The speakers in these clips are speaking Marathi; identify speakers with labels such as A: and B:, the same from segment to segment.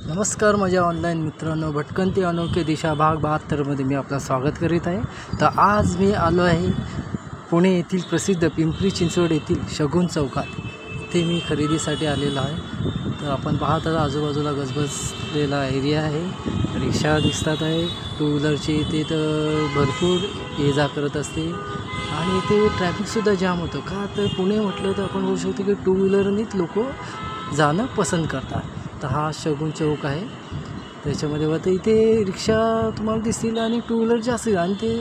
A: नमस्कार माझ्या ऑनलाईन मित्रांनो, भटकंती अनोखी दिशा भाग 72मध्ये मी आपलं स्वागत करीत आहे। तर आज मी आलो आहे पुणे येथील प्रसिद्ध पिंपरी चिंचवड येथील शगुन चौकात। इथे मी खरेदीसाठी आलेलो आहे। तर आपण पाहत आहात आजूबाजूला गजबजलेला एरिया आहे, रिक्षा दिसतात आहे, टू व्हीलरची इथे तर भरपूर ये जा करत असते आणि इथे ट्रॅफिकसुद्धा जाम होतं। का तर पुणे म्हटलं तर आपण बोलू शकतो की टू व्हीलरनीच लोक जाणं पसंत करतात। तर हा शगुन चौक आहे, त्याच्यामध्ये व इथे रिक्षा तुम्हाला दिसतील आणि टू व्हीलर जास्त। आणि ते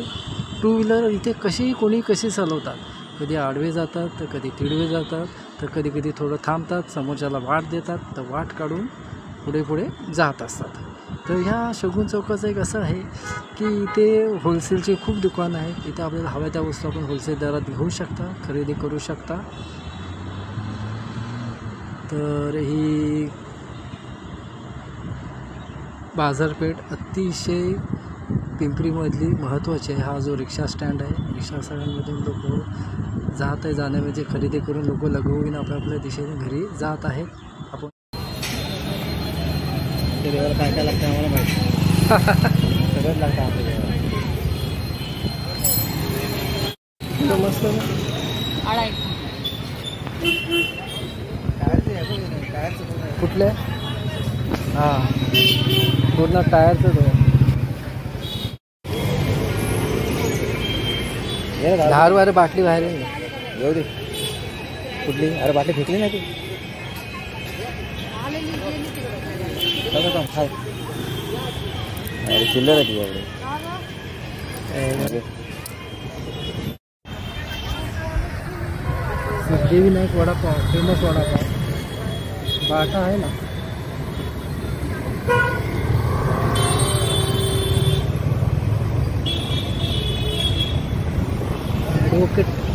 A: टू व्हीलर इथे कोणी कशी चालवतात, कधी आडवे जातात तर कधी तिडवे जातात, तर कधी कधी थोडं थांबतात, समोरच्याला वाट देतात, तर वाट काढून पुढे जात असतात। तर ह्या शगुन चौकाचं एक असं आहे की इथे होलसेलचे खूप दुकानं आहेत। इथे आपल्याला हव्या त्या वस्तू आपण होलसेल दरात घेऊ शकता, खरेदी करू शकता। तर ही बाजारपेठ अतिशय पिंपरीमधली महत्त्वाची आहे। हा जो रिक्षा स्टँड आहे, रिक्षा स्टँडमधून लोक जाण्यामध्ये खरेदी करून लोक लगवून आपल्या दिशेने घरी जात आहेत। आपण काय लागतं आम्हाला माहिती सगळंच लागतं आपल्याला। मस्त कुठले हां पूर्ण टायरचं दहा अरे बाटली बाहेर येऊ दे कुठली, अरे बाटली फेकली नाही ती खाय, अरे चिल्लर आहे तुझ्याकडे। सिद्धिविनायक वडापाव फेमस वडापाव बाटा आहे ना।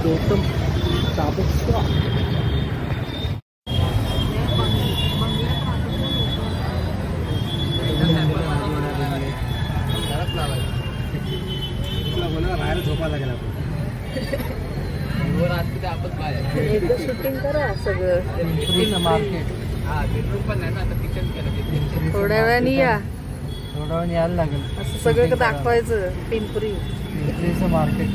A: गौतम साबुत बाहेर झोपा लागेल आपण शूटिंग करा सगळं मार्केट। पण नाही ना, आता किचन केलं थोड्या वेळाने यायला लागेल, असं सगळं दाखवायचं पिंपरीचं मार्केट।